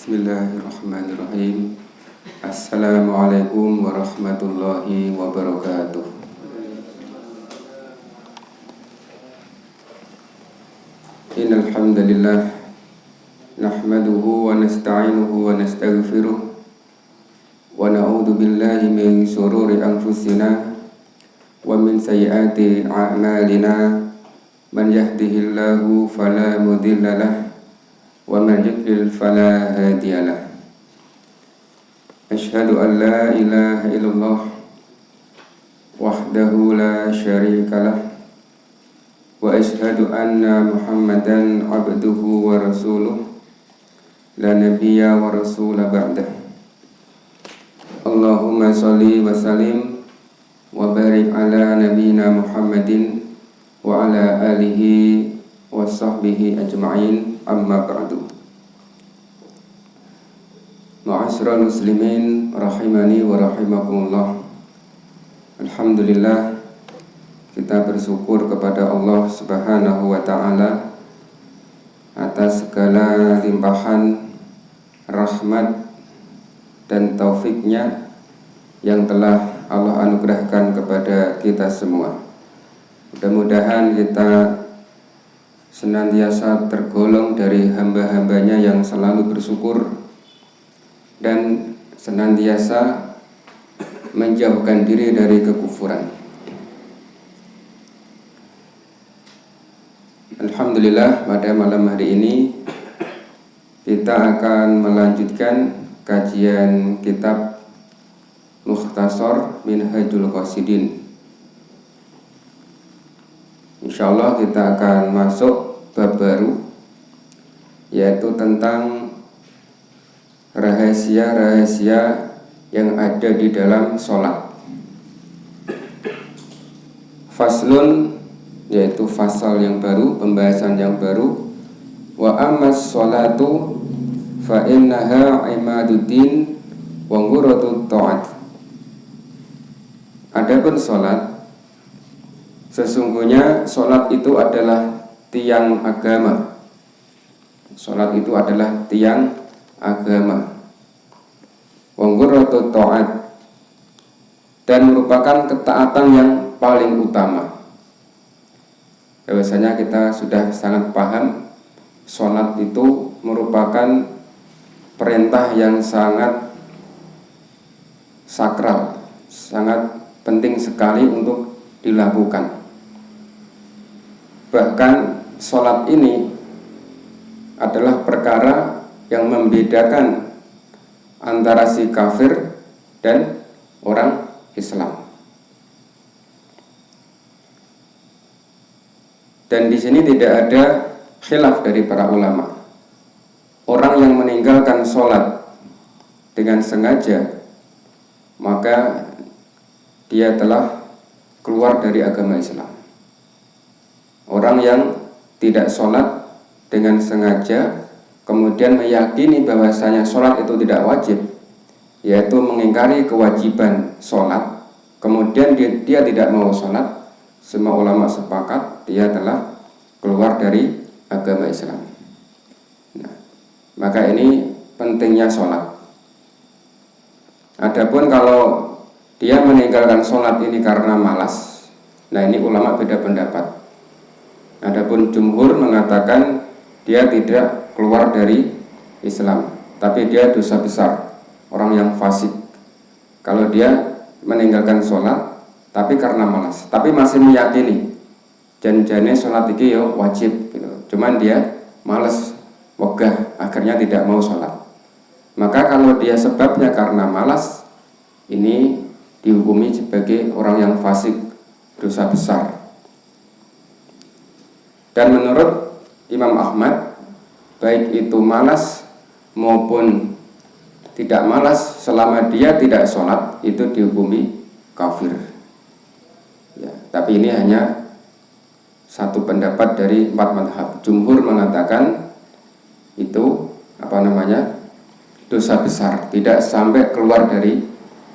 Bismillahirrahmanirrahim. Assalamualaikum warahmatullahi wabarakatuh. Innal hamdalillah nahmaduhu wa nasta'inuhu wa nastaghfiruh wa na'udzu billahi min shururi anfusina wa min sayyiati a'malina. Man yahdihillahu fala mudilla lahu wa man yudlil fala hadiyalah. Asyhadu an la ilaha illallah wahdahu la syarikalah wa asyhadu anna Muhammadan abduhu wa rasuluh la nabiyya wa rasula ba'dah. Allahumma shalli wa sallim wa barik ala nabiyyina Muhammadin wa ala alihi wa sahbihi ajma'in, amma ba'du. Ma'asyiral muslimin rahimani wa rahimakumullah. Alhamdulillah, kita bersyukur kepada Allah Subhanahu wa ta'ala atas segala limpahan rahmat dan taufiknya yang telah Allah anugerahkan kepada kita semua. Mudah-mudahan kita senantiasa tergolong dari hamba-hambanya yang selalu bersyukur dan senantiasa menjauhkan diri dari kekufuran. Alhamdulillah, pada malam hari ini kita akan melanjutkan kajian kitab Mukhtasar Minhajul Qasidin. Insyaallah kita akan masuk bab baru, yaitu tentang rahasia-rahasia yang ada di dalam sholat. Faslun, yaitu fasal yang baru, pembahasan yang baru. Wa ammas sholatu fa innaha imaduddin wa ngurratut ta'at. Adapun sholat, sesungguhnya sholat itu adalah tiang agama. Sholat itu adalah tiang agama. Wangguratut ta'at, dan merupakan ketaatan yang paling utama. Biasanya kita sudah sangat paham, sholat itu merupakan perintah yang sangat sakral, sangat penting sekali untuk dilakukan. Bahkan sholat ini adalah perkara yang membedakan antara si kafir dan orang Islam. Dan di sini tidak ada khilaf dari para ulama. Orang yang meninggalkan sholat dengan sengaja, maka dia telah keluar dari agama Islam. Orang yang tidak sholat dengan sengaja, kemudian meyakini bahwasanya sholat itu tidak wajib, yaitu mengingkari kewajiban sholat, kemudian dia tidak mau sholat, semua ulama sepakat dia telah keluar dari agama Islam. Nah, maka ini pentingnya sholat. Adapun kalau dia meninggalkan sholat ini karena malas, nah ini ulama beda pendapat. Adapun jumhur mengatakan dia tidak keluar dari Islam, tapi dia dosa besar, orang yang fasik. Kalau dia meninggalkan sholat tapi karena malas, tapi masih meyakini janjane sholat iki yo wajib gitu. Cuman dia malas, wegah, akhirnya tidak mau sholat. Maka kalau dia sebabnya karena malas, ini dihukumi sebagai orang yang fasik, dosa besar. Dan menurut Imam Ahmad, baik itu malas maupun tidak malas, selama dia tidak sholat itu dihukumi kafir. Ya, tapi ini hanya satu pendapat dari 4 mazhab. Jumhur mengatakan itu dosa besar, tidak sampai keluar dari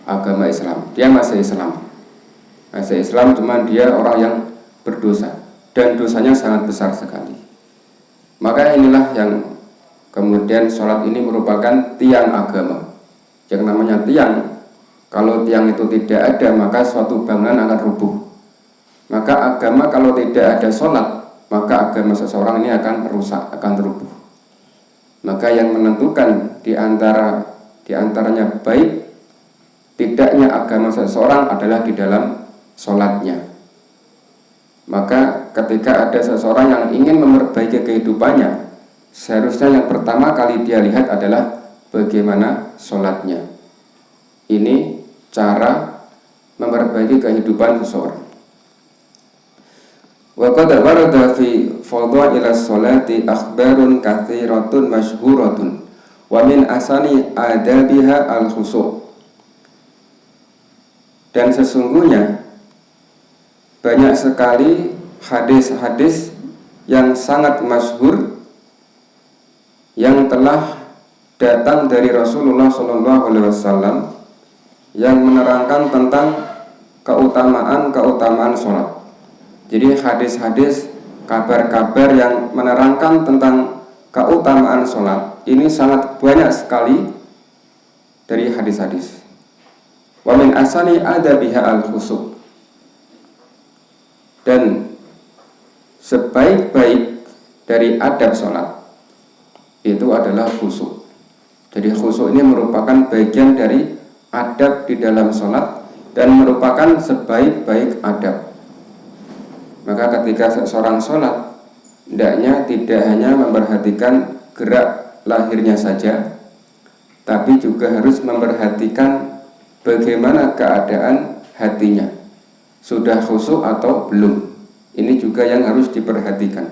agama Islam. Dia masih Islam, cuman dia orang yang berdosa dan dosanya sangat besar sekali. Maka inilah yang kemudian sholat ini merupakan tiang agama. Yang namanya tiang, kalau tiang itu tidak ada maka suatu bangunan akan rubuh. Maka agama kalau tidak ada sholat, maka agama seseorang ini akan rusak, akan rubuh. Maka yang menentukan diantaranya baik tidaknya agama seseorang adalah di dalam sholatnya. Maka ketika ada seseorang yang ingin memperbaiki kehidupannya, seharusnya yang pertama kali dia lihat adalah bagaimana sholatnya. Ini cara memperbaiki kehidupan seseorang. Wa qad warada fi fadha'il as-salati akhbarun katsiratun masyhuratun wa min asani adabiha al-khushu'. Dan sesungguhnya banyak sekali hadis-hadis yang sangat masyhur yang telah datang dari Rasulullah SAW yang menerangkan tentang keutamaan sholat. Jadi hadis-hadis, kabar-kabar yang menerangkan tentang keutamaan sholat ini sangat banyak sekali dari hadis-hadis. Wa min asani adabiha al-khushu'. Dan sebaik-baik dari adab sholat itu adalah khusyuk. Jadi khusyuk ini merupakan bagian dari adab di dalam sholat dan merupakan sebaik-baik adab. Maka ketika seseorang sholat, hendaknya tidak hanya memperhatikan gerak lahirnya saja, tapi juga harus memperhatikan bagaimana keadaan hatinya. Sudah khusyuk atau belum? Ini juga yang harus diperhatikan.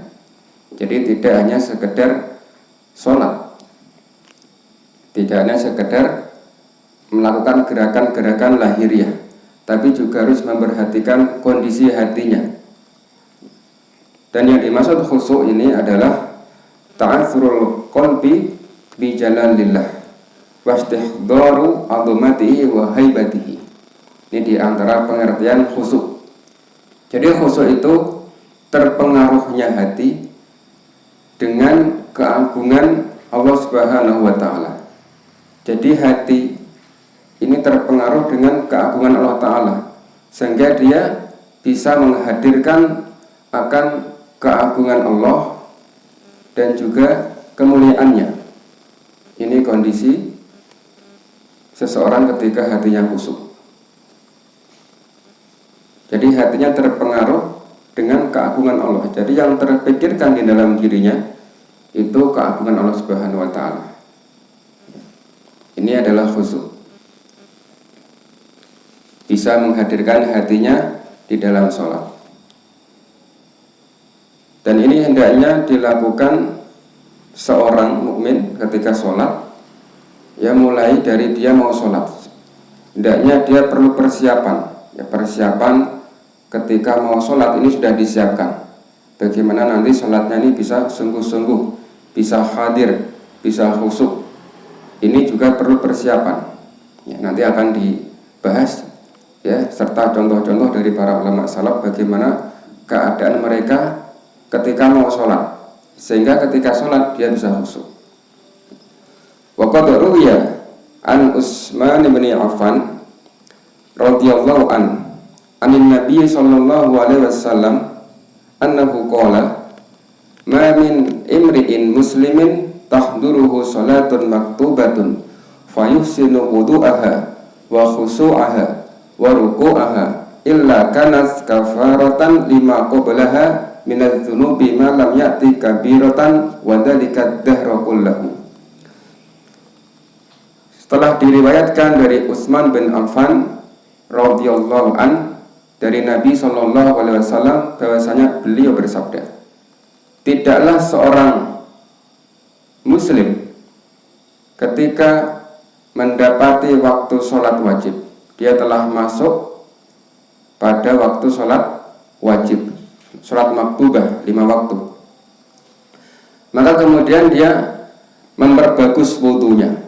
Jadi tidak hanya sekedar sholat, tidak hanya sekedar melakukan gerakan-gerakan lahiriah, tapi juga harus memperhatikan kondisi hatinya. Dan yang dimaksud khusyuk ini adalah ta'athurul qalbi bi jalalillah wa istihdharu 'azamatihi wa haibatihi. Ini diantara pengertian khusyuk. Jadi khusyuk itu terpengaruhnya hati dengan keagungan Allah Subhanahu wa taala. Jadi hati ini terpengaruh dengan keagungan Allah taala sehingga dia bisa menghadirkan akan keagungan Allah dan juga kemuliaannya. Ini kondisi seseorang ketika hatinya khusyuk. Jadi hatinya terpengaruh dengan keagungan Allah. Jadi yang terpikirkan di dalam dirinya itu keagungan Allah Subhanahu wa taala. Ini adalah khusyuk. Bisa menghadirkan hatinya di dalam sholat. Dan ini hendaknya dilakukan seorang mukmin ketika sholat. Ya mulai dari dia mau sholat. Hendaknya dia perlu persiapan. Ya persiapan ketika mau sholat ini sudah disiapkan. Bagaimana nanti sholatnya ini bisa sungguh-sungguh, bisa hadir, bisa khusyuk. Ini juga perlu persiapan. Ya, nanti akan dibahas ya serta contoh-contoh dari para ulama salaf bagaimana keadaan mereka ketika mau sholat, sehingga ketika sholat dia bisa khusyuk. Wa qad ruwiya an Utsman bin Affan radhiyallahu anin Nabi sallallahu alaihi wasallam annahu qala ma min imri'in muslimin tahduruhu salatun maktubatun fayuhsinu wudu'aha wa khusu'aha wa ruku'aha illa kanat kafaratan lima qablaha minadz dzunubi ma lam ya'ti kabiratan wa dzalika dahra kullahu. Setelah diriwayatkan dari Utsman bin Affan radhiyallahu an dari Nabi sallallahu alaihi wasallam bahwasanya beliau bersabda, tidaklah seorang muslim ketika mendapati waktu sholat wajib, dia telah masuk pada waktu sholat wajib, sholat maktubah 5 waktu, maka kemudian dia memperbagus wudunya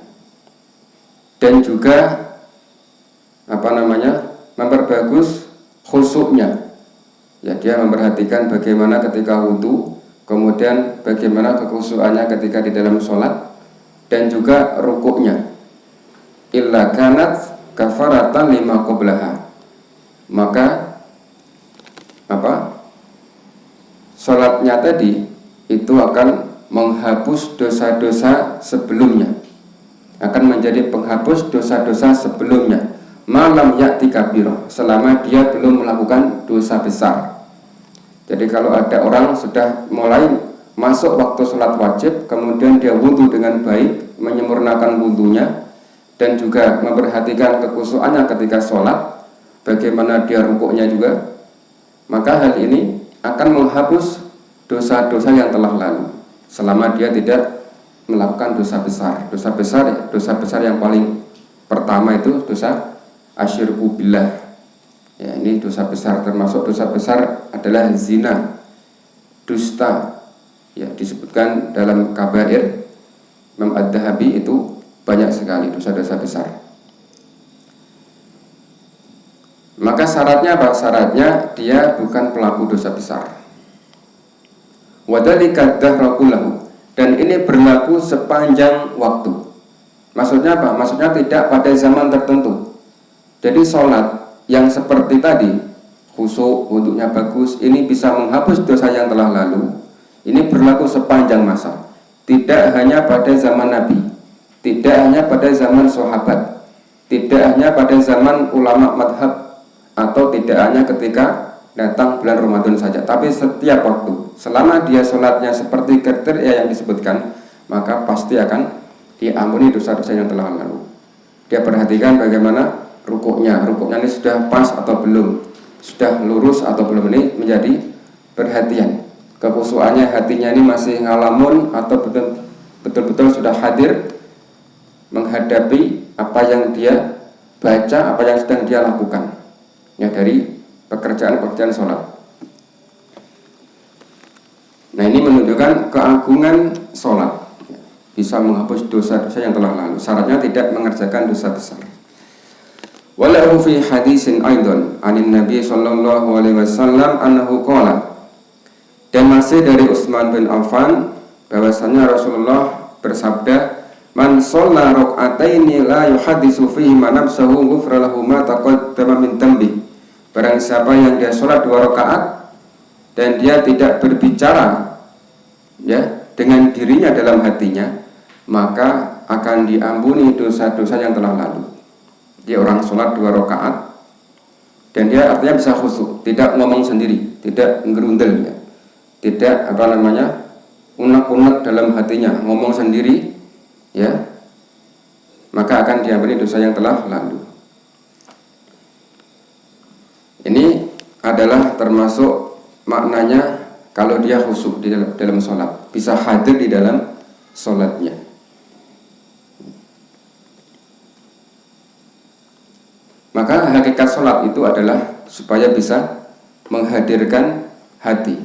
dan juga memperbagus khusyuknya. Ya, dia memperhatikan bagaimana ketika wudu kemudian bagaimana kekhusyuannya ketika di dalam sholat, dan juga rukuknya. Illa kanat kafaratan lima qablaha. Maka sholatnya tadi itu akan menghapus dosa-dosa sebelumnya, akan menjadi penghapus dosa-dosa sebelumnya. Malam ya'ti kabirah, selama dia belum melakukan dosa besar. Jadi kalau ada orang sudah mulai masuk waktu sholat wajib, kemudian dia wudhu dengan baik, menyempurnakan wudhunya, dan juga memperhatikan kekhusyuannya ketika sholat, bagaimana dia rukuknya juga, maka hal ini akan menghapus dosa-dosa yang telah lalu, selama dia tidak melakukan dosa besar. Dosa besar yang paling pertama itu dosa asyirku billah. Ya, ini dosa besar, termasuk dosa besar adalah zina, dusta. Ya, disebutkan dalam kabair Imam Ad-Dhahabi itu banyak sekali dosa-dosa besar. Maka syaratnya apa? Syaratnya dia bukan pelaku dosa besar. Wadzalika dahraku lahu, dan ini berlaku sepanjang waktu. Maksudnya apa? Maksudnya tidak pada zaman tertentu. Jadi sholat yang seperti tadi, khusyuk, wudhunya bagus, ini bisa menghapus dosa yang telah lalu. Ini berlaku sepanjang masa, tidak hanya pada zaman Nabi, tidak hanya pada zaman sahabat, tidak hanya pada zaman ulama madhab, atau tidak hanya ketika datang bulan Ramadan saja, tapi setiap waktu. Selama dia sholatnya seperti kriteria yang disebutkan, maka pasti akan diampuni dosa-dosa yang telah lalu. Dia perhatikan bagaimana rukuknya ini sudah pas atau belum, sudah lurus atau belum, ini menjadi perhatian. Kekhusyuannya, hatinya ini masih ngalamun atau betul-betul sudah hadir menghadapi apa yang dia baca, apa yang sedang dia lakukan, ya, dari pekerjaan sholat. Nah, ini menunjukkan keagungan sholat, bisa menghapus dosa-dosa yang telah lalu. Syaratnya tidak mengerjakan dosa besar. Walahu fi hadisin aidan anin Nabi sallallahu alaihi wasallam annahu qala, dan masih dari Utsman bin Affan bahwasanya Rasulullah bersabda, man shalla rak'ataini la yuhaddisu fihi ma nafsuhu ghufra lahu ma taqaddama min dhanbi. Barang siapa yang dia sholat 2 rakaat dan dia tidak berbicara, ya, dengan dirinya dalam hatinya, maka akan diampuni dosa-dosa yang telah lalu. Dia orang sholat 2 rakaat dan dia artinya bisa khusyuk, tidak ngomong sendiri, tidak ngerundel, ya, tidak unek-unek dalam hatinya, ngomong sendiri, ya, maka akan diampuni dosa yang telah lalu. Ini adalah termasuk maknanya kalau dia khusyuk di dalam sholat, bisa hadir di dalam sholatnya. Maka hakikat sholat itu adalah supaya bisa menghadirkan hati,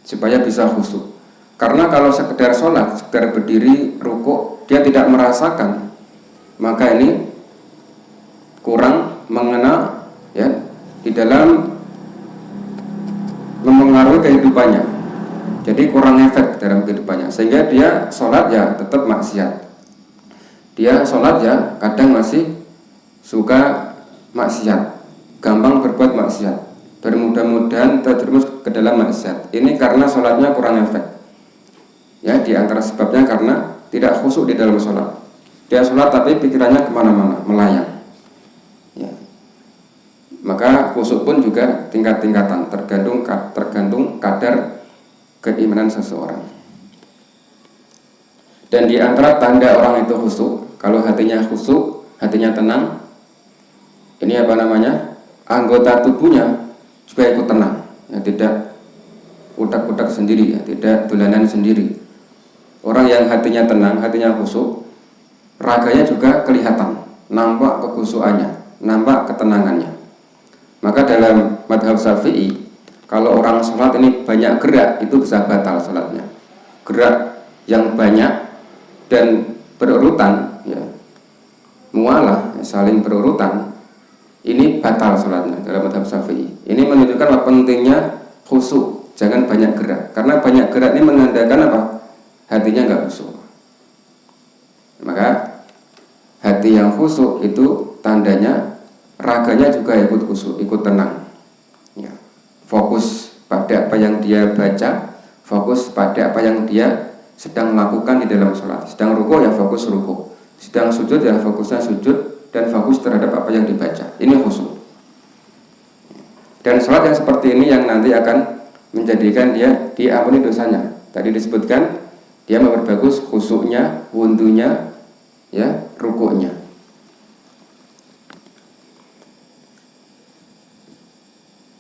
supaya bisa khusyuk. Karena kalau sekedar sholat, sekedar berdiri, rukuk, dia tidak merasakan, maka ini kurang mengenal, ya, di dalam mempengaruhi kehidupannya. Jadi kurang efek dalam kehidupannya, sehingga dia sholat ya tetap maksiat. Dia sholat ya kadang masih suka maksiat, gampang berbuat maksiat, bermudah-mudahan terjerumus ke dalam maksiat. Ini karena sholatnya kurang efek. Ya, di antara sebabnya karena tidak khusyuk di dalam sholat. Dia sholat tapi pikirannya kemana-mana, melayang. Ya. Maka khusyuk pun juga tingkat-tingkatan, tergantung kadar keimanan seseorang. Dan di antara tanda orang itu khusyuk, kalau hatinya khusyuk, hatinya tenang, ini anggota tubuhnya juga ikut tenang, ya, tidak udak-udak sendiri, ya, tidak dolanan sendiri. Orang yang hatinya tenang, hatinya khusyuk, raganya juga kelihatan, nampak kekhusyukannya, nampak ketenangannya. Maka dalam madhab Syafi'i, kalau orang sholat ini banyak gerak, itu bisa batal sholatnya. Gerak yang banyak dan berurutan, ya, mualah, saling berurutan, ini batal sholatnya dalam madhab Syafi'i. Ini menunjukkan pentingnya khusyuk. jangan banyak gerak. Karena banyak gerak ini menandakan apa? Hatinya nggak khusyuk. Maka hati yang khusyuk itu tandanya raganya juga ikut khusyuk, ikut tenang. Ya. Fokus pada apa yang dia baca, fokus pada apa yang dia sedang melakukan di dalam sholat. Sedang ruku ya fokus ruku, sedang sujud ya fokusnya sujud, dan fokus terhadap apa yang dibaca. Ini khusyuk. Dan sholat yang seperti ini yang nanti akan menjadikan dia diampuni dosanya. Tadi disebutkan dia memperbagus khusyuknya, wudhunya, ya, rukuknya.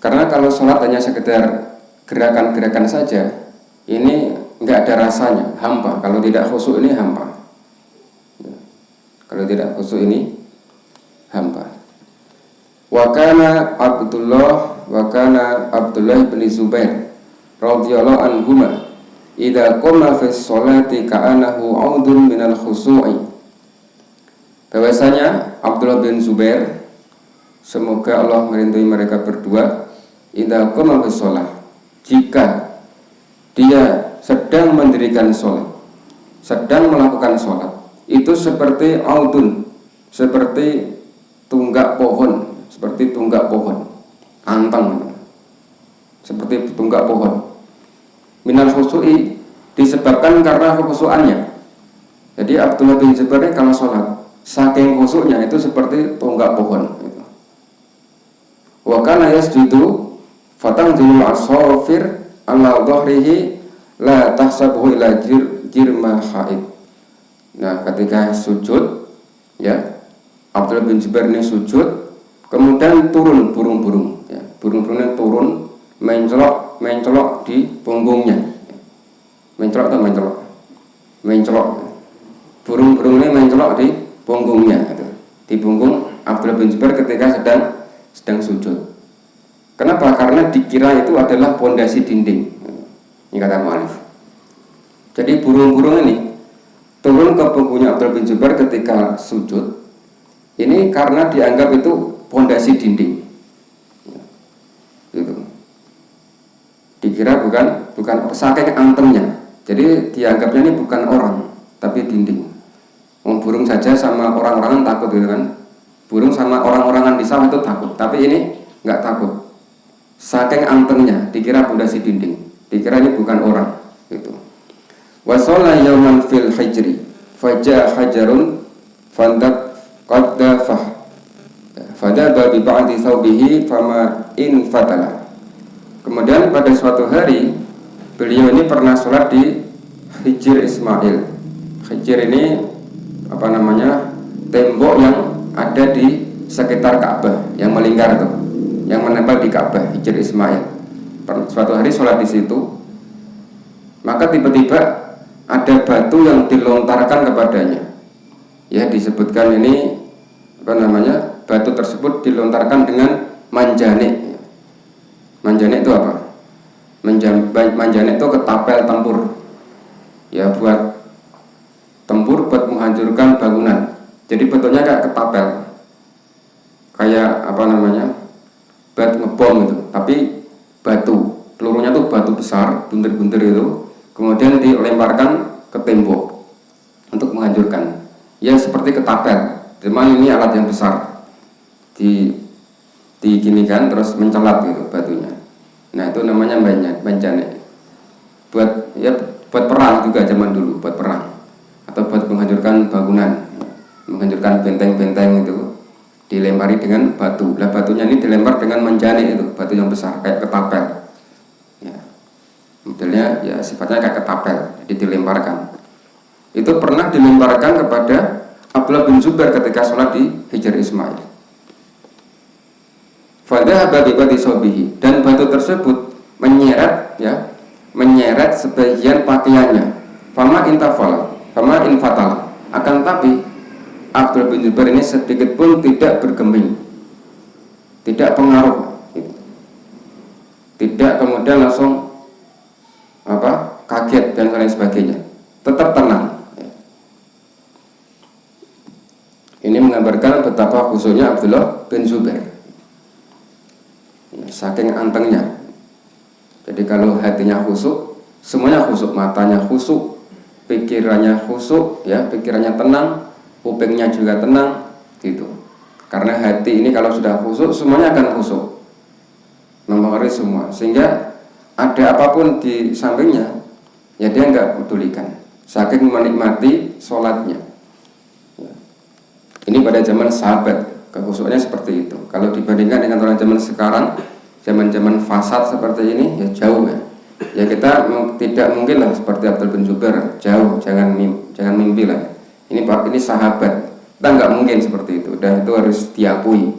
Karena kalau sholat hanya sekedar gerakan-gerakan saja, ini nggak ada rasanya, hampa. Kalau tidak khusyuk ini hampa. Kalau tidak khusyuk ini hampa. Wa kana Abdullah bin Zubair radhiyallahu anhuma idza qama fi sholati ka'annahu 'audun minal khusu'i. Bahwasanya Abdullah bin Zubair, semoga Allah merindui mereka berdua, idza qama fi sholat, jika dia sedang mendirikan sholat, sedang melakukan sholat, itu seperti audun, seperti tunggak pohon, seperti tunggak pohon, antang, seperti tunggak pohon. Minal khusu'i, disebabkan karena kekhusuannya. Jadi Abdullah bin Zubair kalau sholat, saking khusyuknya itu seperti tunggak pohon. Wa kana yasjudu fatanzilul asafir ala dhahrihi la tahsabuhu ila jirma haid. Nah, ketika sujud, ya, Abdullah bin Zubair ini sujud, kemudian turun burung-burung, ya, burung-burungnya turun mencolok di punggungnya. Mencolok atau mencolok? Mencolok. Burung-burung ini mencolok di punggungnya, gitu. Di punggung Abdullah bin Zubair ketika sedang sujud. Kenapa? Karena dikira itu adalah pondasi dinding. Ini kata mu'alif. Jadi burung-burung ini turun ke punggungnya Abdullah bin Zubair ketika sujud. Ini karena dianggap itu pondasi dinding. Gitu. Dikira bukan saking antengnya. Jadi dianggapnya ini bukan orang, tapi dinding. Burung saja sama orang-orangan takut, gitu kan? Burung sama orang-orangan di sawah itu takut, tapi ini nggak takut. Saking antengnya, dikira pondasi dinding. Dikira ini bukan orang, gitu. Wasalla yauman fil hijri, faja hajarun fandak qaddafah, fadaba bi ba'di thawbihi fama in fatala. Kemudian pada suatu hari beliau ini pernah sholat di Hijr Ismail. Hijr ini apa namanya, tembok yang ada di sekitar Ka'bah, yang melingkar tuh, yang menempel di Ka'bah, Hijr Ismail. Suatu hari sholat di situ, maka tiba-tiba ada batu yang dilontarkan kepadanya. Ya, disebutkan ini apa namanya, batu tersebut dilontarkan dengan manjanik. Manjanik itu apa? Manjanik itu ketapel tempur. Ya, buat tempur, buat menghancurkan bangunan. Jadi bentuknya kayak ketapel, kayak apa namanya, bat ngebom itu, tapi batu, pelurunya tuh batu besar, buntir-buntir itu, kemudian dilemparkan ke tembok untuk menghancurkan. Ya seperti ketapel, cuman ini alat yang besar, diginikan terus mencelat gitu batunya. Nah itu namanya manjanik. Buat perang juga zaman dulu, buat perang atau buat menghancurkan bangunan, menghancurkan benteng-benteng itu dilempari dengan batu. Lah batunya ini dilempar dengan manjanik itu, batu yang besar kayak ketapel. Ya, modelnya ya sifatnya kayak ketapel, jadi dilemparkan. Itu pernah dilemparkan kepada Abdullah bin Zubair ketika sholat di Hijr Ismail. Fadhahaba bi ba'di thawbihi, dan batu tersebut menyeret sebagian pakaiannya. Fama infatala, akan tapi Abdullah bin Zubair ini sedikit pun tidak bergeming, tidak pengaruh, tidak kemudian langsung kaget dan lain sebagainya, tetap tenang. Ini menggambarkan betapa khusyuknya Abdullah bin Zubair, saking antengnya. Jadi kalau hatinya khusyuk, semuanya khusyuk, matanya khusyuk, pikirannya khusyuk, ya, pikirannya tenang, kupingnya juga tenang, gitu. Karena hati ini kalau sudah khusyuk, semuanya akan khusyuk, mempengaruhi semua. Sehingga ada apapun di sampingnya, ya dia nggak pedulikan, saking menikmati sholatnya. Ini pada zaman sahabat, kekhusyukannya seperti itu. Kalau dibandingkan dengan orang zaman sekarang, zaman-zaman fasad seperti ini, ya jauh ya. Ya kita tidak mungkin lah seperti Abdul bin Zubair, jauh, jangan mimpi lah. Ini sahabat, kita nggak mungkin seperti itu. Dan itu harus diakui.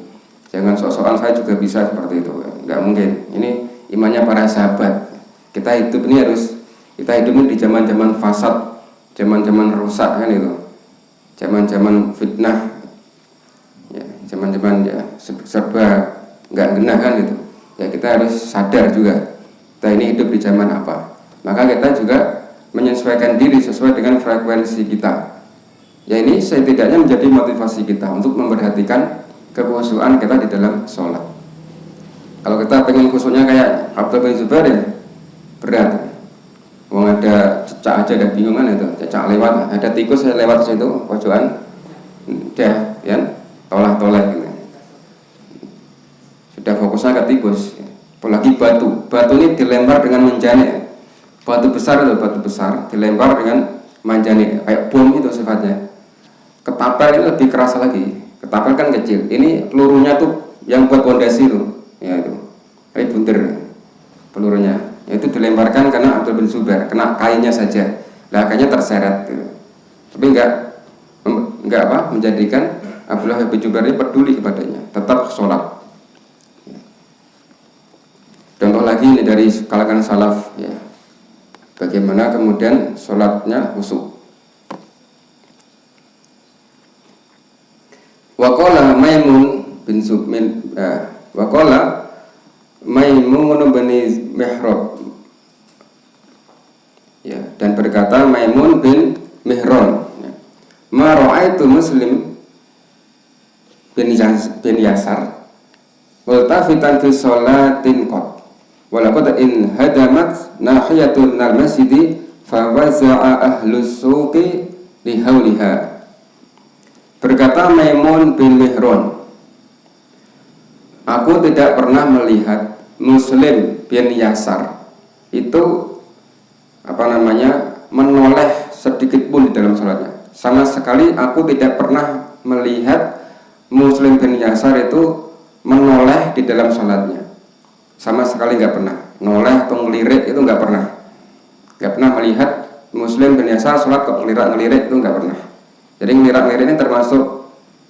Jangan sok-sokan saya juga bisa seperti itu, nggak mungkin. Ini imannya para sahabat. Kita hidup ini di zaman-zaman fasad, zaman-zaman rusak kan itu, zaman-zaman fitnah, ya, zaman-zaman ya serba nggak genah kan itu. Ya kita harus sadar juga kita ini hidup di zaman apa. Maka kita juga menyesuaikan diri sesuai dengan frekuensi kita. Ya ini setidaknya menjadi motivasi kita untuk memperhatikan kekhusyukan kita di dalam sholat. Kalau kita pengen khusyuknya kayak Abdul bin Zubair ya berat. Wong ada cecak aja ada bingungan itu, cecak lewat, ada tikus saya lewat situ pojokan, udah ya tolak gitu. Sudah fokusnya ke tikus. Apalagi batu ini dilempar dengan menjanik, batu besar dilempar dengan menjanik kayak bom itu sifatnya. Ketapel ini lebih keras lagi, ketapel kan kecil, ini pelurunya tuh yang buat pondasi tuh, ya itu kayak buntir pelurunya, itu dilemparkan karena Abdul bin Zubair kena kainnya saja, lah kainnya terseret gitu. Tapi enggak menjadikan Abdullah bin Zubair ini peduli kepadanya, tetap sholat. Contoh lagi ini dari kalangan salaf ya, bagaimana kemudian sholatnya khusyuk. Waqala Maimun bin Submin waqala Maimun bin Mihrab ya, dan berkata Maimun bin Mihran ya, ma ra'aitu Muslim bin Yasar waltafitan fi sholatin qad walaqad in hadamat nahiyatun al masjidi fa waza'a ahlus suqi li hauliha. Berkata Maimun bin Mihran, aku tidak pernah melihat Muslim bin Yasar itu menoleh sedikit pun di dalam sholatnya. Sama sekali aku tidak pernah melihat Muslim bin Yasar itu menoleh di dalam sholatnya. Sama sekali nggak pernah. Noleh atau ngelirik itu nggak pernah. Nggak pernah melihat Muslim bin Yasar sholat kok ngelirik itu nggak pernah. Jadi ngelirik ini termasuk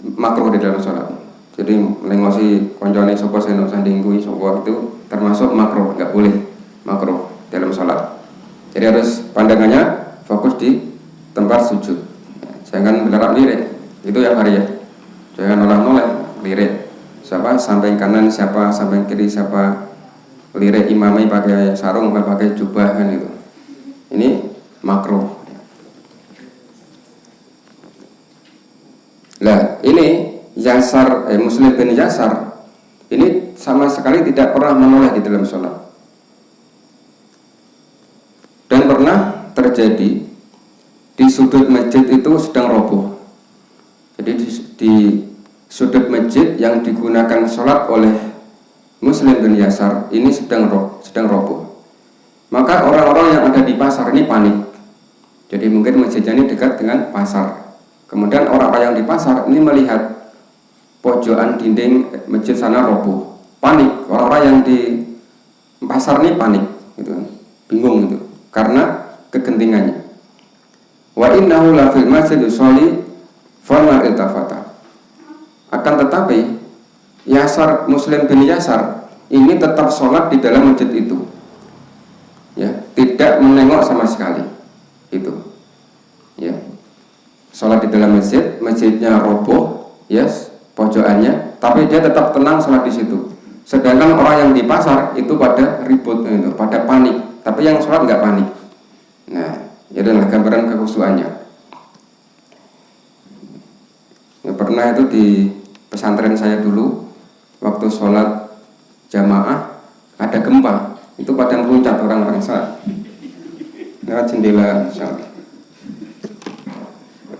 makruh di dalam sholat. Jadi melengosi koncone sopo seno sandinggui sopo itu termasuk makruh, nggak boleh makruh dalam sholat. Jadi harus pandangannya fokus di tempat sujud. Jangan melirik lirik, itu ya hari ya. Jangan noleh lirik. Siapa samping kanan, siapa samping kiri, siapa lirik imamai pakai sarung, pakai jubahan itu. Ini makruh. Lah ini Muslim bin Yasar ini sama sekali tidak pernah menoleh di dalam sholat. Dan pernah terjadi di sudut masjid itu sedang roboh. Jadi di sudut masjid yang digunakan sholat oleh Muslim bin Yasar ini sedang roboh. Maka orang-orang yang ada di pasar ini panik. Jadi mungkin masjidnya ini dekat dengan pasar. Kemudian orang-orang yang di pasar ini melihat pojokan dinding masjid sana roboh, panik. Orang-orang yang di pasar ini panik, gitu, bingung gitu, karena kegentingannya. Wa innahu la fil masjid sholli fama iltafata. Akan tetapi Muslim bin Yasar ini tetap sholat di dalam masjid itu, ya, tidak menengok sama sekali, itu, ya. Sholat di dalam masjidnya roboh, yes, pojokannya, tapi dia tetap tenang sholat di situ. Sedangkan orang yang di pasar itu pada ribut, itu, pada panik, tapi yang sholat nggak panik. Nah, ini adalah gambaran kekhusyukannya. Pernah itu di pesantren saya dulu, waktu sholat jamaah ada gempa. itu pada meluncat orang-orang salat lewat jendela, insya Allah.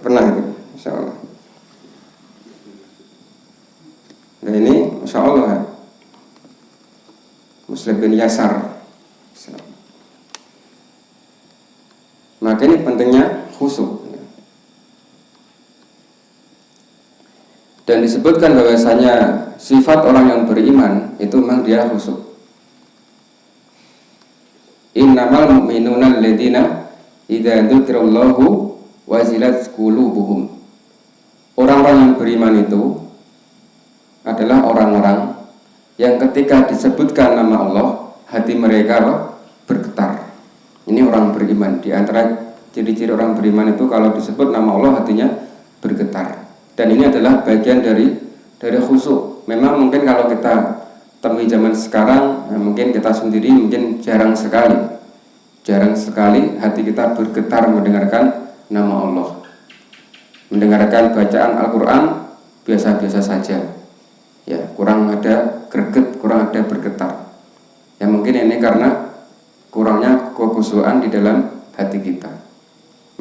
Pernah itu, insya Allah. Nah ini, insya Allah, Muslim bin Yasar. Maka ini pentingnya khusyuk. Dan disebutkan bahwasanya sifat orang yang beriman itu memang dia khusyuk. Innamal mu'minuna alladziina idza dzukirallahu wazilat qulubuhum. Orang-orang yang beriman itu adalah orang-orang yang ketika disebutkan nama Allah, hati mereka bergetar. Ini orang beriman. Di antara ciri-ciri orang beriman itu kalau disebut nama Allah hatinya bergetar. Dan ini adalah bagian dari khusyuk. Memang mungkin kalau kita temui zaman sekarang, mungkin kita sendiri mungkin jarang sekali hati kita bergetar mendengarkan nama Allah. Mendengarkan bacaan Al-Quran biasa-biasa saja. Ya, kurang ada greget, kurang ada bergetar. Ya mungkin ini karena kurangnya kekhusyukan di dalam hati kita.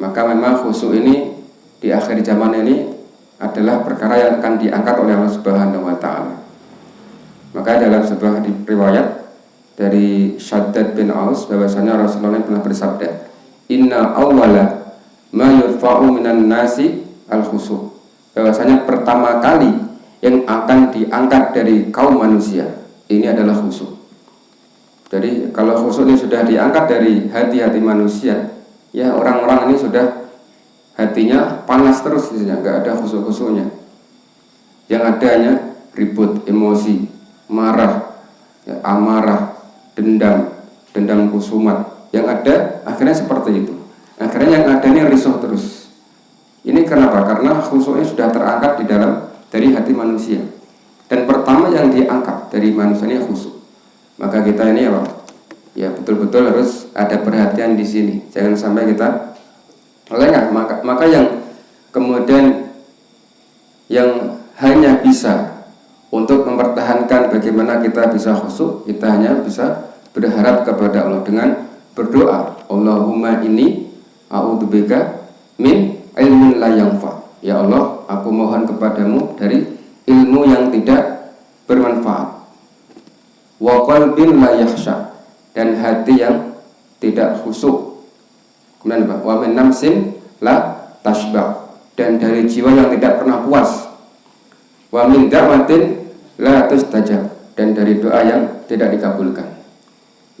Maka memang khusyuk ini di akhir zaman ini adalah perkara yang akan diangkat oleh Allah Subhanahu wa taala. Maka dalam sebuah riwayat dari Shaddad bin Aus bahwasanya Rasulullah pernah bersabda, "Inna awwala ma yurfa'u minan nasi al-khusyuk." Bahwasanya pertama kali yang akan diangkat dari kaum manusia ini adalah khusyuk. Jadi kalau khusyuk ini sudah diangkat dari hati-hati manusia, ya orang-orang ini sudah hatinya panas terus, nggak ada khusyuk-khusyuknya. Yang adanya ribut, emosi, marah, ya, amarah, dendam kusumat. Yang ada akhirnya seperti itu. Akhirnya yang ada ini risau terus. Ini kenapa? Karena khusyuknya sudah terangkat dari hati manusia. Dan pertama yang diangkat dari manusia ini khusyuk. Maka kita ini ya betul-betul harus ada perhatian di sini. Jangan sampai kita lengah. Maka yang kemudian yang hanya bisa untuk mempertahankan bagaimana kita bisa khusyuk, kita hanya bisa berharap kepada Allah dengan berdoa. Allahumma inni a'udzubika min ilmin la yanfa. Ya Allah, aku mohon kepadamu dari ilmu yang tidak bermanfaat. Wa qalbin la yakhsha, dan hati yang tidak khusyuk. Kemudian apa? Wa min nafsin la tashba, dan dari jiwa yang tidak pernah puas. Wa min da'watin la tustajab, dan dari doa yang tidak dikabulkan.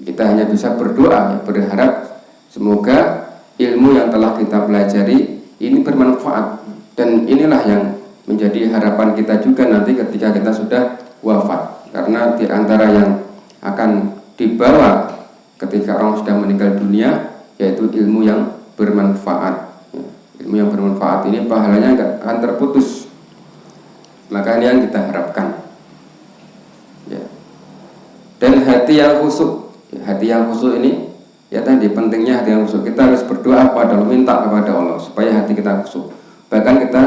Kita hanya bisa berdoa, berharap semoga ilmu yang telah kita pelajari ini bermanfaat, dan inilah yang menjadi harapan kita juga nanti ketika kita sudah wafat. Karena di antara yang akan dibawa ketika orang sudah meninggal dunia yaitu ilmu yang bermanfaat. Ilmu yang bermanfaat ini pahalanya nggak akan terputus. Maka ini yang kita harapkan. Ya. Dan hati yang khusyuk, hati yang khusyuk ini ya tadi pentingnya hati yang khusyuk. Kita harus berdoa kepada Allah, minta kepada Allah supaya hati kita khusyuk. Bahkan kita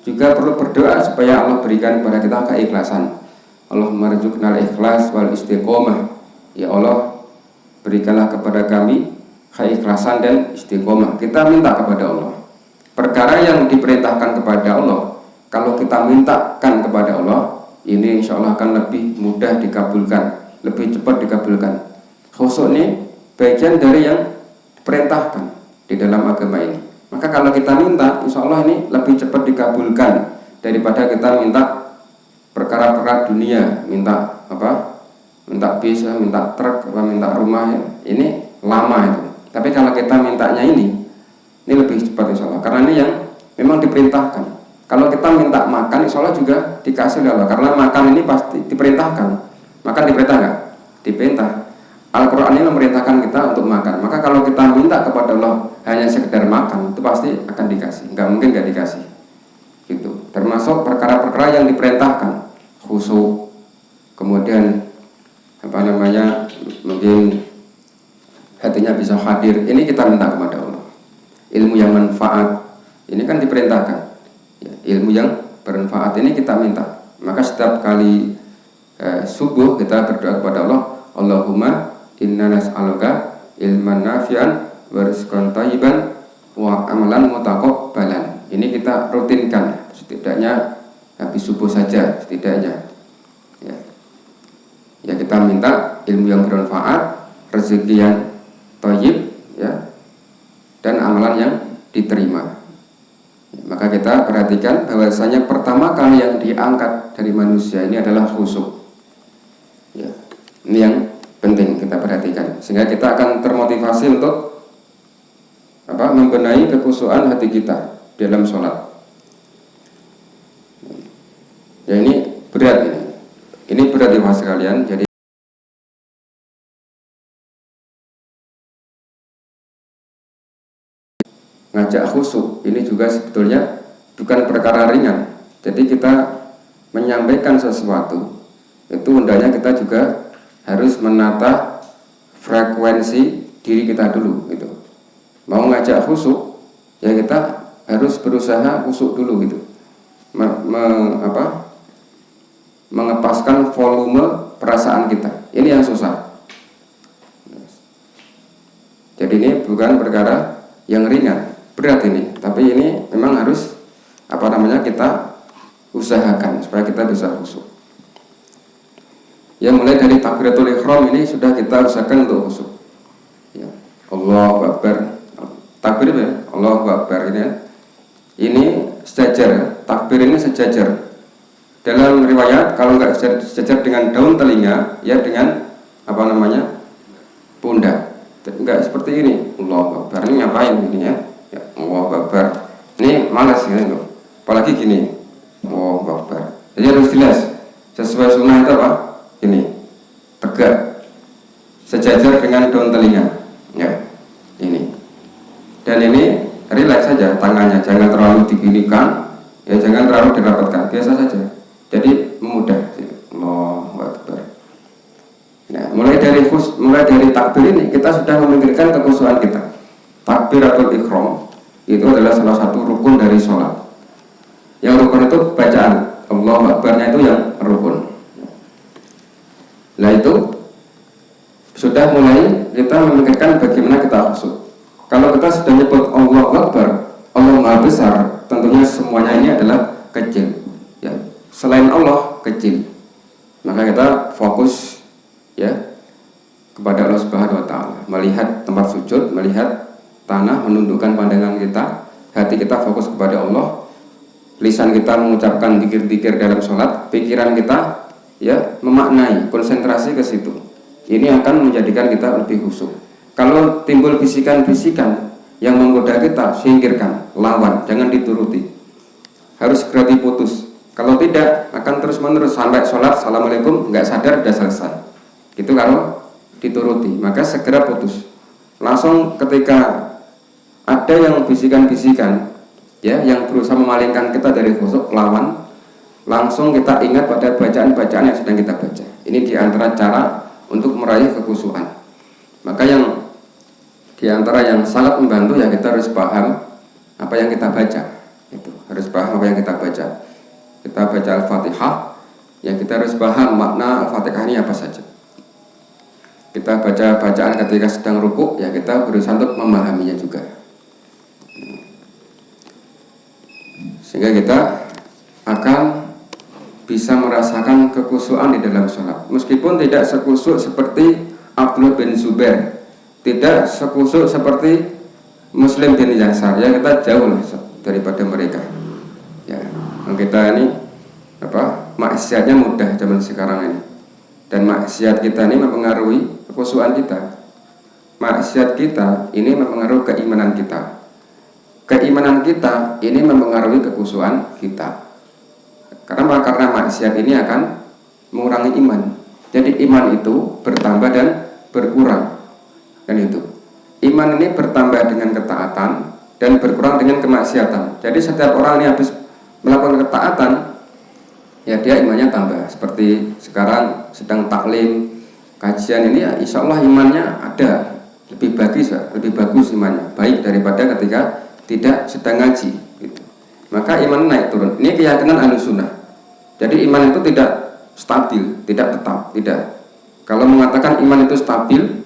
juga perlu berdoa supaya Allah berikan kepada kita keikhlasan. Allahumma rzuqnal ikhlas wal istiqomah. Ya Allah, berikanlah kepada kami keikhlasan dan istiqomah. Kita minta kepada Allah. Perkara yang diperintahkan kepada Allah, kalau kita mintakan kepada Allah, ini insya Allah akan lebih mudah dikabulkan, lebih cepat dikabulkan. Khusyuk ini bagian dari yang diperintahkan di dalam agama ini. Maka kalau kita minta, insya Allah ini lebih cepat dikabulkan daripada kita minta perkara-perkara dunia, minta apa? Minta bis, minta truk, minta rumah, ini lama itu. Tapi kalau kita mintanya ini lebih cepat insya Allah. Karena ini yang memang diperintahkan. Kalau kita minta makan, insya Allah juga dikasih oleh Allah. Karena makan ini pasti diperintahkan. Makan diperintah nggak? Diperintah. Al-Quran ini memerintahkan kita untuk makan. Maka kalau kita minta kepada Allah hanya sekedar makan, itu pasti akan dikasih. Nggak mungkin nggak dikasih. Gitu. Termasuk perkara-perkara yang diperintahkan. Khusyuk, kemudian mungkin hatinya bisa hadir, ini kita minta kepada Allah. Ilmu yang manfaat ini kan diperintahkan ya, ilmu yang bermanfaat ini kita minta. Maka setiap kali subuh kita berdoa kepada Allah, Allahumma inna nas'aluka ilman nafi'an wa rizqan thayyiban wa amalan mutaqabbalan. Ini kita rutinkan setidaknya habis subuh saja setidaknya. Ya kita minta ilmu yang bermanfaat, rezeki yang thayyib, ya, dan amalan yang diterima. Maka kita perhatikan bahwasanya pertama kali yang diangkat dari manusia ini adalah khusyuk. Ya, ini yang penting kita perhatikan sehingga kita akan termotivasi untuk membenahi kekhusyukan hati kita dalam sholat. Ya ini berat ini. Ini berat ya mas sekalian. Jadi ngajak khusyuk ini juga sebetulnya bukan perkara ringan. Jadi kita menyampaikan sesuatu itu hendaknya kita juga harus menata frekuensi diri kita dulu gitu. Mau ngajak khusyuk ya kita harus berusaha khusyuk dulu gitu. Mengepaskan volume perasaan kita. Ini yang susah. Jadi ini bukan perkara yang ringan, berat ini, tapi ini memang harus kita usahakan supaya kita bisa khusyuk. Ya mulai dari takbiratul ihram ini sudah kita usahakan untuk khusyuk. Ya, Allahu Akbar. Takbir ya, Allahu Akbar ini. Ya. Ini sejajar, takbir ini sejajar. Dalam riwayat kalau nggak sejajar dengan daun telinga, ya dengan pundak. Enggak seperti ini. Allahu Akbar. Ini ngapain ini ya? Ya Allahu Akbar. Ini malas gitu. Apalagi gini. Allahu Akbar. Jadi harus jelas. Sesuai sunnah itu apa? Ini. Tegak. Sejajar dengan daun telinga. Ya. Ini. Dan ini rileks saja tangannya, jangan terlalu diginikan, ya jangan terlalu dirapatkan, biasa saja. Jadi memudah. Allahu Akbar. Nah, mulai dari takbir ini kita sudah memikirkan kekhusyukan kita. Takbiratul ihram itu adalah salah satu rukun dari sholat. Yang rukun itu bacaan Allahu Akbar-nya itu yang rukun. Nah itu sudah mulai kita memikirkan bagaimana kita khusyuk. Kalau kita sudah nyebut Allahu Akbar, Allah Maha Besar, tentunya semuanya ini adalah kecil. Ya, selain Allah kecil. Maka kita fokus ya kepada Allah Subhanahu wa taala, melihat tempat sujud, melihat tanah, menundukkan pandangan kita, hati kita fokus kepada Allah, lisan kita mengucapkan zikir-zikir dalam sholat, pikiran kita ya memaknai, konsentrasi ke situ. Ini akan menjadikan kita lebih khusyuk. Kalau timbul bisikan-bisikan yang menggoda kita, singkirkan, lawan, jangan dituruti. Harus segera diputus. Kalau tidak, akan terus-menerus sampai sholat, assalamualaikum, nggak sadar, sudah selesai. Itu kalau dituruti, maka segera putus. Langsung ketika ada yang bisikan-bisikan, ya, yang berusaha memalingkan kita dari khusyuk, lawan, langsung kita ingat pada bacaan-bacaan yang sedang kita baca. Ini diantara cara untuk meraih kekhusyukan. Maka yang diantara yang sangat membantu ya kita harus paham apa yang kita baca. Itu harus paham apa yang kita baca. Kita baca Al-Fatihah, ya kita harus paham makna Al-Fatihah ini apa saja. Kita baca bacaan ketika sedang rukuk, ya kita berusaha untuk memahaminya juga. Sehingga kita akan bisa merasakan kekhusyukan di dalam sholat. Meskipun tidak sekhusyuk seperti Abdullah bin Zubair, tidak sekhusyuk seperti Muslim bin Yasar, ya kita jauh lah daripada mereka. Ya, kita ini maksiatnya mudah zaman sekarang ini, dan maksiat kita ini mempengaruhi kekhusyukan kita. Maksiat kita ini mempengaruhi keimanan kita. Keimanan kita ini mempengaruhi kekhusyukan kita. Karena maksiat ini akan mengurangi iman. Jadi iman itu bertambah dan berkurang. Dan itu iman ini bertambah dengan ketaatan dan berkurang dengan kemaksiatan. Jadi setiap orang ini habis melakukan ketaatan, ya dia imannya tambah. Seperti sekarang sedang taklim, kajian ini ya insya Allah imannya ada, lebih bagus imannya, baik daripada ketika tidak sedang ngaji gitu. Maka iman naik turun. Ini keyakinan Ahlussunnah. Jadi iman itu tidak stabil, tidak tetap, tidak. Kalau mengatakan iman itu stabil,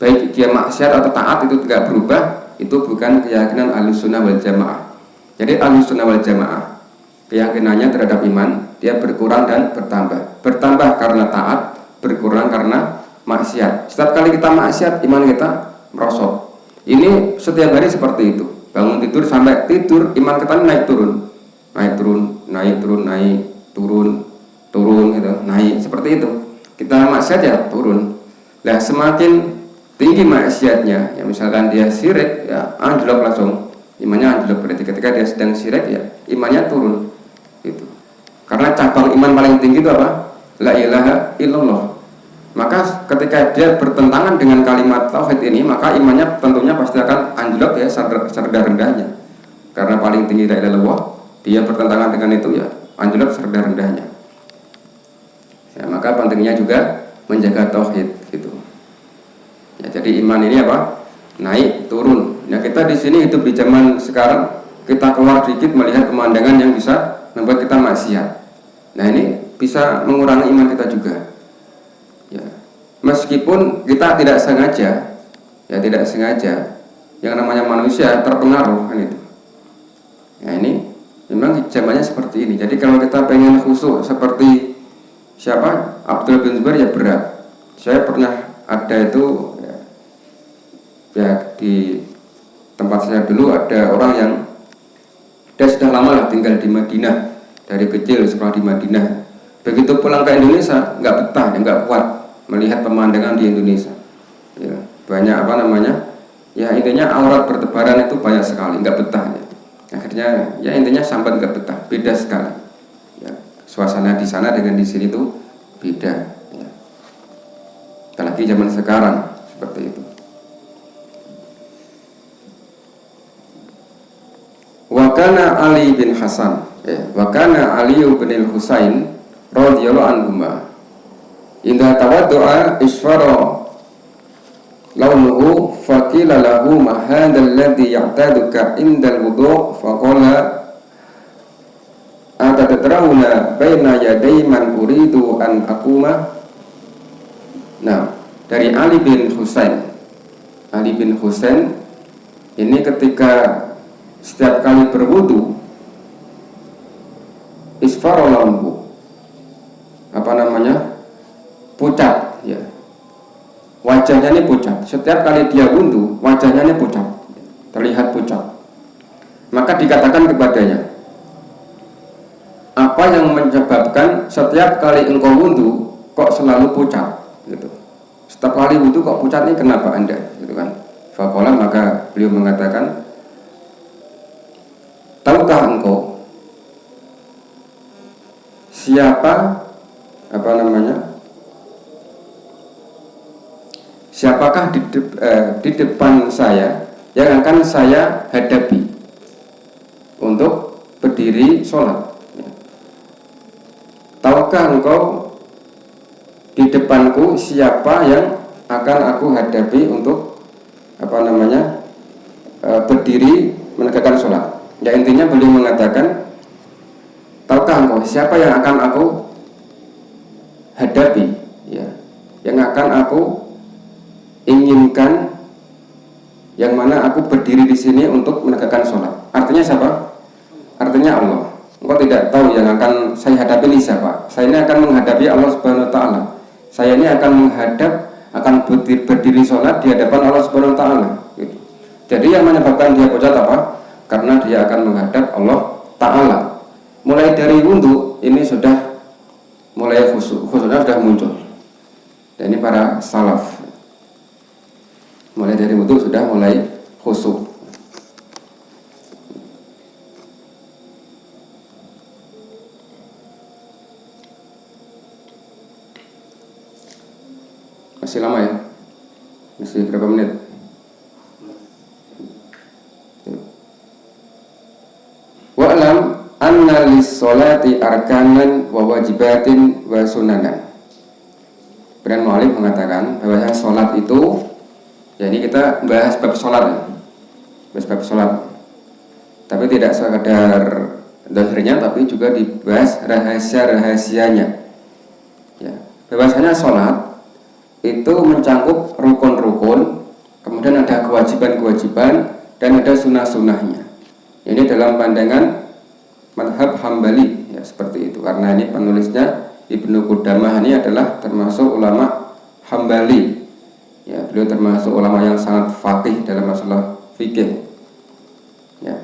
baik dia maksiat atau taat itu tidak berubah, itu bukan keyakinan Ahlussunnah wal Jamaah. Jadi Ahlussunnah wal Jamaah keyakinannya terhadap iman, dia berkurang dan bertambah. Bertambah karena taat, berkurang karena maksiat. Setiap kali kita maksiat, iman kita merosot. Ini setiap hari seperti itu. Bangun tidur sampai tidur, iman kita naik turun, naik turun, naik turun, naik turun, turun gitu, naik seperti itu. Kita maksiat ya turun. Nah, semakin tinggi maksiatnya, ya misalkan dia syirik, ya anjlok langsung, imannya anjlok. Berarti ketika dia sedang syirik, ya imannya turun. Gitu. Karena cabang iman paling tinggi itu apa? La ilaha illallah. Maka ketika dia bertentangan dengan kalimat tauhid ini, maka imannya tentunya pasti akan anjlok ya, serendah-rendahnya. Karena paling tinggi la ilaha illallah, dia bertentangan dengan itu ya anjlok serendah-rendahnya. Ya, maka pentingnya juga menjaga tauhid gitu. Ya, jadi iman ini apa? Naik turun. Ya, kita di sini hidup di zaman sekarang, kita keluar dikit melihat pemandangan yang bisa membuat kita maksiat. Nah, ini bisa mengurangi iman kita juga. Ya, meskipun kita tidak sengaja, ya tidak sengaja, yang namanya manusia terpengaruh kan itu. Ya, ini memang zamannya seperti ini. Jadi kalau kita pengen khusyuk seperti siapa? Abdul bin Zubair ya berat. Saya pernah ada itu ya di tempat saya dulu ada orang yang dia sudah lama lah tinggal di Madinah, dari kecil sekolah di Madinah. Begitu pulang ke Indonesia nggak betah, nggak kuat melihat pemandangan di Indonesia. Ya, banyak apa namanya? Ya intinya aurat bertebaran itu banyak sekali, nggak betah. Ya. Akhirnya ya intinya sampai nggak betah, beda sekali. Ya, suasana di sana dengan di sini tuh beda. Ya. Apalagi zaman sekarang seperti itu. Wakana Ali bin Hasan, wakana Ali bin Husain radhiyallahu anhuma. Indah tawaddu'a isfara launuhu faqila lahu ma hadzal ladzi ya'taduka indal wudu' faqala atadrawna baina yaday man uridu an aquma. Nah, dari Ali bin Husain. Ali bin Husain ini ketika setiap kali berwudu isfara launuhu, apa namanya, pucat ya, wajahnya ini pucat. Setiap kali dia wudu wajahnya ini pucat, terlihat pucat. Maka dikatakan kepadanya, apa yang menyebabkan setiap kali engkau wudu kok selalu pucat gitu. Setiap kali wudu kok pucat, ini kenapa Anda gitu kan. Faqala, maka beliau mengatakan, tahukah engkau siapa apa namanya, siapakah di depan saya yang akan saya hadapi untuk berdiri sholat? Tahukah engkau di depanku siapa yang akan aku hadapi untuk apa namanya, berdiri menegakkan sholat? Ya intinya beliau mengatakan, tahukah engkau siapa yang akan aku hadapi, ya, yang akan aku inginkan, yang mana aku berdiri di sini untuk menegakkan sholat. Artinya siapa? Artinya Allah. Engkau tidak tahu yang akan saya hadapi ini siapa. Saya ini akan menghadapi Allah Subhanahu Wa Taala. Saya ini akan menghadap, akan berdiri sholat di hadapan Allah Subhanahu Wa Taala. Gitu. Jadi yang menyebabkan dia pucat apa? Karena dia akan menghadap Allah Taala. Mulai dari wudu ini sudah mulai khusyuknya sudah muncul. Dan ini para salaf. Mulai dari wudu sudah mulai khusyuk. Masih lama ya? Masih berapa menit? Wa'lam anna lis-sholati arkanan wa wajibatin wa sunanan. Kemudian mu'alif mengatakan bahwa sholat itu, ya ini kita bahas bab sholat ya, bahas bab sholat, tapi tidak sekadar zahirnya, tapi juga dibahas rahasia-rahasianya ya. Bahwasanya sholat itu mencangkup rukun-rukun, kemudian ada kewajiban-kewajiban, dan ada sunnah-sunnahnya. Ini dalam pandangan madhab Hambali ya, seperti itu. Karena ini penulisnya Ibnu Qudamah ini adalah termasuk ulama Hambali ya, beliau termasuk ulama yang sangat faqih dalam masalah fikih ya.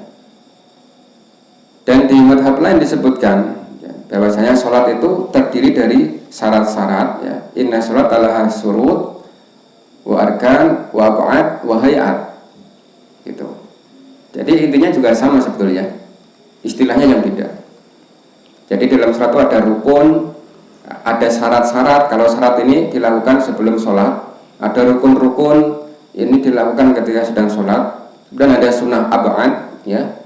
Dan di madhab lain disebutkan ya, bahwasanya sholat itu terdiri dari syarat-syarat ya. Inna sholat ala surut wa arkan wa ab'ad wa hayat gitu. Jadi intinya juga sama sebetulnya, istilahnya yang beda. Jadi dalam sholat itu ada rukun, ada syarat-syarat. Kalau syarat ini dilakukan sebelum sholat, ada rukun-rukun ini dilakukan ketika sedang sholat, dan ada sunnah ab'ad ya.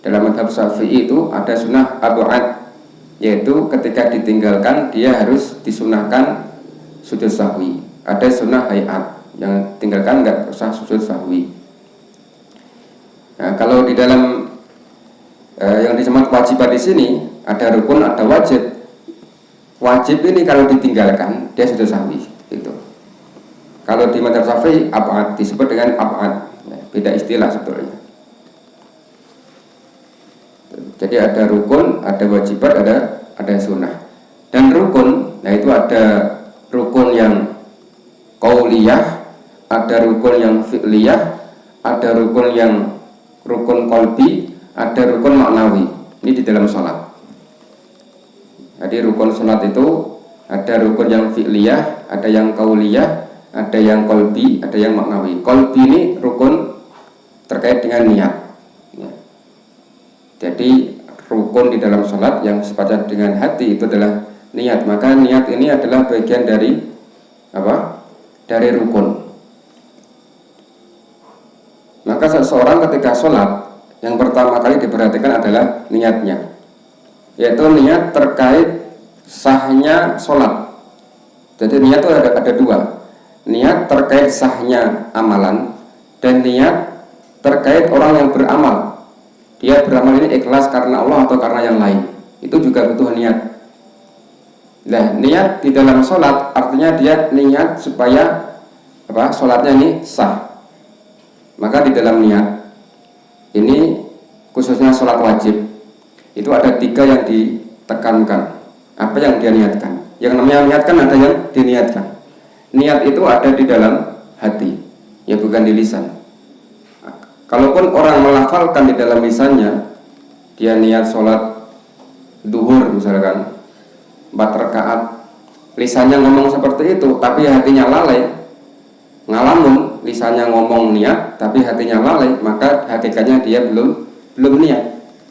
Dalam madhab Syafi'i itu ada sunnah ab'ad, yaitu ketika ditinggalkan dia harus disunahkan sujud sahwi. Ada sunnah hayat, yang tinggalkan nggak usah sujud sahwi. Nah, kalau di dalam yang disebut kewajiban di sini ada rukun, ada wajib. Wajib ini kalau ditinggalkan dia sujud sahwi itu. Kalau di madhab Syafi'i ab'ad disebut dengan ab'ad ya, beda istilah sebetulnya. Jadi ada rukun, ada wajibat, ada sunnah. Dan rukun, nah itu ada rukun yang qauliyah, ada rukun yang fi'liyah, ada rukun yang rukun qalbi, ada rukun maknawi. Ini di dalam sholat. Jadi rukun sholat itu ada rukun yang fi'liyah, ada yang qauliyah, ada yang qalbi, ada yang maknawi. Qalbi ini rukun terkait dengan niat ya. Jadi rukun di dalam sholat yang sifatnya dengan hati itu adalah niat. Maka niat ini adalah bagian dari apa? Dari rukun. Maka seseorang ketika sholat yang pertama kali diperhatikan adalah niatnya, yaitu niat terkait sahnya sholat. Jadi niat itu ada dua, niat terkait sahnya amalan, dan niat terkait orang yang beramal. Dia beramal ini ikhlas karena Allah atau karena yang lain, itu juga butuh niat. Nah, niat di dalam sholat artinya dia niat supaya apa? Sholatnya ini sah. Maka di dalam niat ini khususnya sholat wajib itu ada 3 yang ditekankan. Apa yang dia niatkan? Yang namanya niatkan ada yang diniatkan. Niat itu ada di dalam hati, ya bukan di lisan. Kalaupun orang melafalkan di dalam lisannya, dia niat sholat duhur misalkan 4 rakaat, lisannya ngomong seperti itu, tapi hatinya lalai, ngalamun, lisannya ngomong niat tapi hatinya lalai, maka hakikatnya dia belum niat.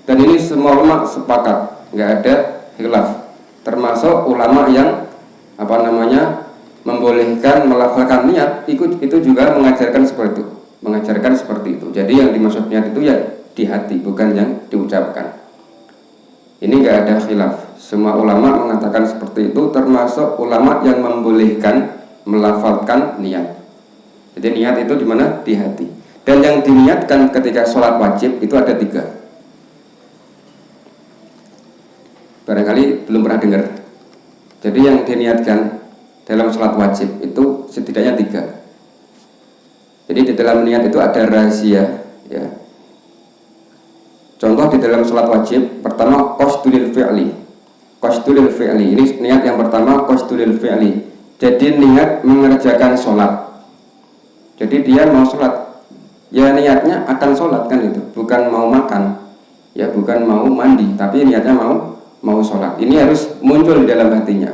Dan ini semua ulama sepakat, nggak ada khilaf, termasuk ulama yang apa namanya membolehkan melafalkan niat, itu juga mengajarkan seperti itu. Jadi yang dimaksud niat itu ya di hati, bukan yang diucapkan. Ini nggak ada khilaf, semua ulama mengatakan seperti itu, termasuk ulama yang membolehkan melafalkan niat. Jadi niat itu di mana? Di hati. Dan yang diniatkan ketika sholat wajib itu ada 3. Barangkali belum pernah dengar. Jadi yang diniatkan dalam sholat wajib itu setidaknya 3. Jadi di dalam niat itu ada rahasia ya. Contoh di dalam sholat wajib, pertama qasdul fi'li. Qasdul fi'li, ini niat yang pertama, qasdul fi'li. Jadi niat mengerjakan sholat. Jadi dia mau sholat, ya niatnya akan sholat kan itu, bukan mau makan, ya bukan mau mandi, tapi niatnya mau sholat. Ini harus muncul di dalam hatinya.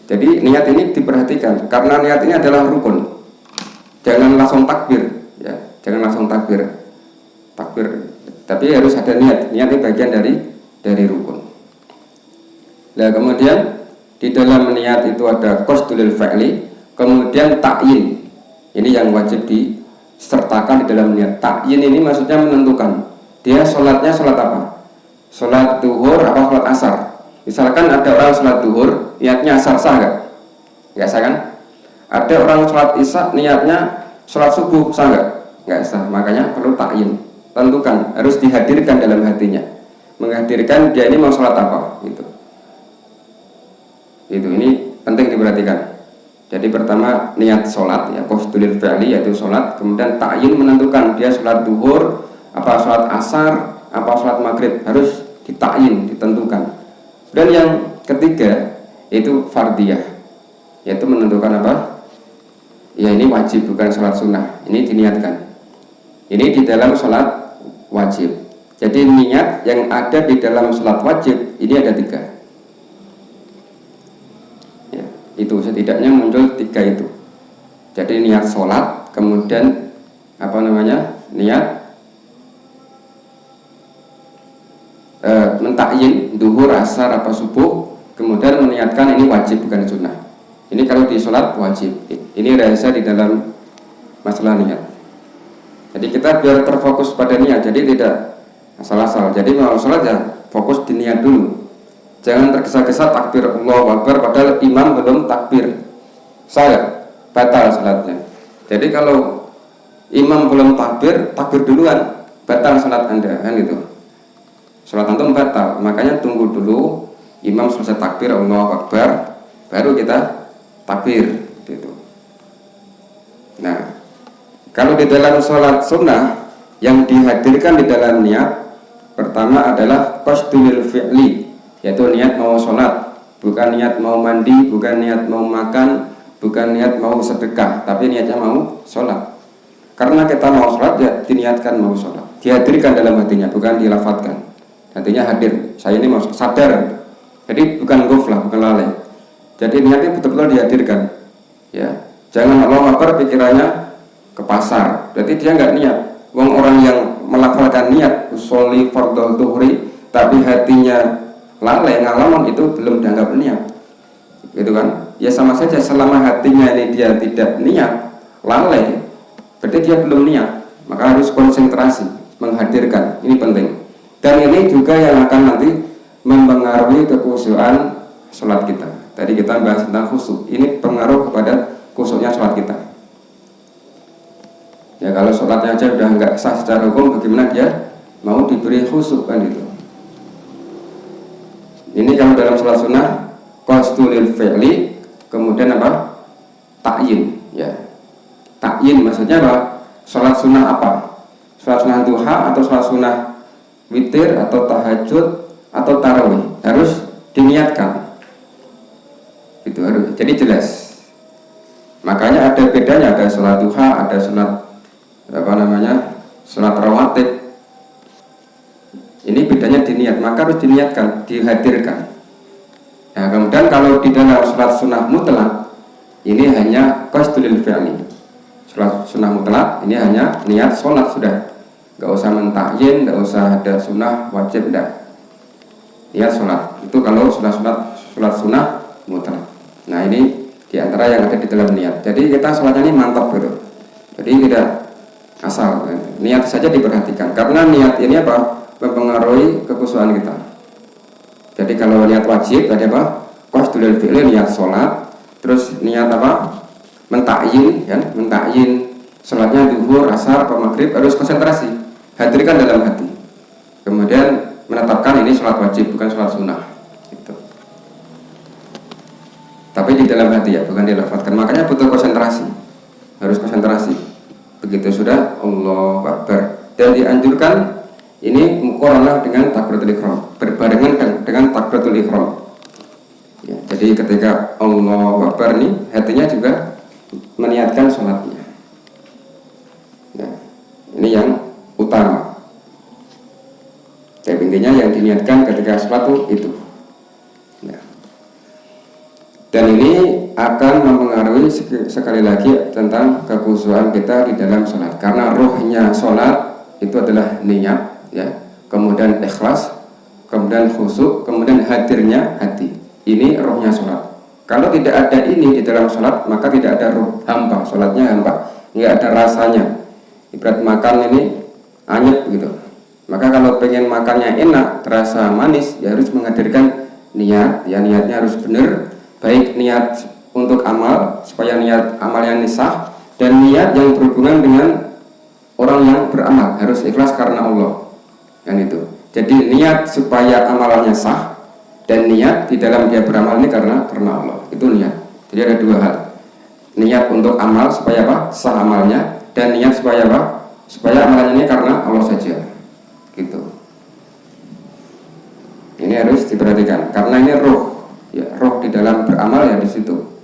Jadi niat ini diperhatikan, karena niat ini adalah rukun. Jangan langsung takbir, ya jangan langsung takbir, tapi harus ada niat. Niat ini bagian dari rukun. Nah kemudian di dalam niat itu ada qasdul fi'li, kemudian ta'yin. Ini yang wajib disertakan di dalam niat. Ta'yin ini maksudnya menentukan dia sholatnya sholat apa, sholat duhur apa sholat asar. Misalkan ada orang sholat duhur niatnya asar, sah nggak? Nggak sah kan? Ada orang sholat isya niatnya sholat subuh, sah nggak? Nggak sah. Makanya perlu ta'yin, tentukan, harus dihadirkan dalam hatinya, menghadirkan dia ini mau sholat apa gitu. Ini penting diperhatikan. Jadi pertama niat sholat ya, qasdul fi'li yaitu sholat, kemudian ta'yin menentukan dia sholat duhur, apa sholat asar, apa sholat maghrib, harus ditakyin, ditentukan. Dan yang ketiga itu fardiyah, yaitu menentukan apa? Ya ini wajib bukan sholat sunnah, ini diniatkan. Ini di dalam sholat wajib. Jadi niat yang ada di dalam sholat wajib ini ada 3. Itu setidaknya muncul 3 itu. Jadi niat sholat, kemudian niat mentakyin duhur, asar, apa subuh, kemudian meniatkan ini wajib bukan sunnah. Ini kalau di sholat wajib. Ini rahasia di dalam masalah niat. Jadi kita biar terfokus pada niat, jadi tidak asal-asal. Jadi mau sholat ya fokus di niat dulu. Jangan tergesa-gesa takbir Allahu Akbar padahal imam belum takbir. Salah, batal salatnya. Jadi kalau imam belum takbir duluan, batal salat Anda, kan gitu. Salat antum batal. Makanya tunggu dulu imam selesai takbir Allahu Akbar, baru kita takbir gitu. Nah, kalau di dalam salat sunnah yang dihadirkan di dalam niat pertama adalah qasdul fi'li, yaitu niat mau sholat, bukan niat mau mandi, bukan niat mau makan, bukan niat mau sedekah, tapi niatnya mau sholat. Karena kita mau sholat ya diniatkan mau sholat, dihadirkan dalam hatinya, bukan dilafatkan. Hatinya hadir, saya ini mau sadar. Jadi bukan ghaflah, bukan lalai. Jadi niatnya betul-betul dihadirkan. Ya, jangan Allah Akbar pikirannya ke pasar. Berarti dia nggak niat. Orang yang melafalkan niat usolli fardhu dhuhri, tapi hatinya lalai ngalamun, itu belum dianggap niat, gitu kan? Ya sama saja, selama hatinya ini dia tidak niat, lalai, berarti dia belum niat. Maka harus konsentrasi, menghadirkan, ini penting. Dan ini juga yang akan nanti mempengaruhi kekhusyuan sholat kita. Tadi kita bahas tentang khusyuk, ini pengaruh kepada khusyuknya sholat kita. Ya kalau sholatnya aja udah nggak sah secara hukum, bagaimana dia mau diberi khusyuk, kan gitu. Ini kalau dalam sholat sunnah qasdul fi'li, kemudian apa? Takyin, ya. Takyin maksudnya apa? Sholat sunnah apa? Sholat sunnah duha atau sholat sunnah witir atau tahajud atau tarawih, harus diniatkan. Itu harus. Jadi jelas. Makanya ada bedanya, ada sholat duha, ada sholat sholat rawatib. Ini bedanya di niat, maka harus diniatkan, dihadirkan. Nah, kemudian kalau di dalam sholat sunnah mutlak, ini hanya qasdul fi'li. Sholat sunnah mutlak ini hanya niat sholat sudah, nggak usah mentakyin, nggak usah ada sunnah wajib, enggak. Niat sholat itu kalau sholat sunnah mutlak. Nah ini diantara yang ada di dalam niat. Jadi kita sholatnya ini mantap gitu. Jadi tidak asal, niat saja diperhatikan. Karena niat ini apa? Mempengaruhi kekhusyuan kita. Jadi kalau niat wajib ada apa? Qasdul fi'li, niat sholat. Terus niat apa? Mentakyin, kan? Mentakyin sholatnya duhur, asar, apa maghrib, harus konsentrasi, hadirkan dalam hati. Kemudian menetapkan ini sholat wajib, bukan sholat sunnah. Gitu. Tapi di dalam hati ya, bukan dilafadzkan. Makanya butuh konsentrasi, harus konsentrasi. Begitu sudah Allahu Akbar. Dan dianjurkan ini muqaranah dengan takbiratul ihram, berbarengan dengan takbiratul ihram. Ya, jadi ketika Allahu Akbar nih, hatinya juga meniatkan sholatnya. Ya, ini yang utama. Tapi intinya yang diniatkan ketika sholat itu. Ya. Dan ini akan mempengaruhi sekali lagi tentang kekhusyuan kita di dalam sholat. Karena ruhnya sholat itu adalah niat. Ya, kemudian ikhlas, kemudian khusyuk, kemudian hadirnya hati. Ini rohnya sholat. Kalau tidak ada ini di dalam sholat, maka tidak ada roh, hampa, sholatnya hampa, nggak ada rasanya. Ibarat makan ini anyep gitu. Maka kalau pengen makannya enak, terasa manis, ya harus menghadirkan niat. Ya niatnya harus benar, baik niat untuk amal supaya niat amalnya sah, dan niat yang berhubungan dengan orang yang beramal harus ikhlas karena Allah. Kan itu. Jadi niat supaya amalannya sah, dan niat di dalam dia beramal ini karena Allah. Itu niat. Jadi ada dua hal. niat untuk amal supaya apa? Sah amalnya, dan niat supaya apa? Supaya amalannya ini karena Allah saja. Gitu. Ini harus diperhatikan karena ini roh, ya, roh di dalam beramal ya di situ.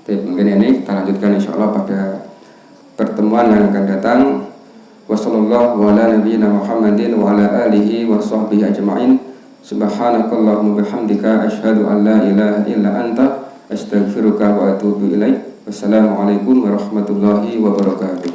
Jadi mungkin ini kita lanjutkan insyaallah pada pertemuan yang akan datang. Wassallallahu ala nabiyyina Muhammadin wa ala alihi wa sahbihi ajma'in. Subhanakallahumma bihamdika asyhadu an la ilaha illa anta astaghfiruka wa atubu ilaik. Wassalamualaikum warahmatullahi wabarakatuh.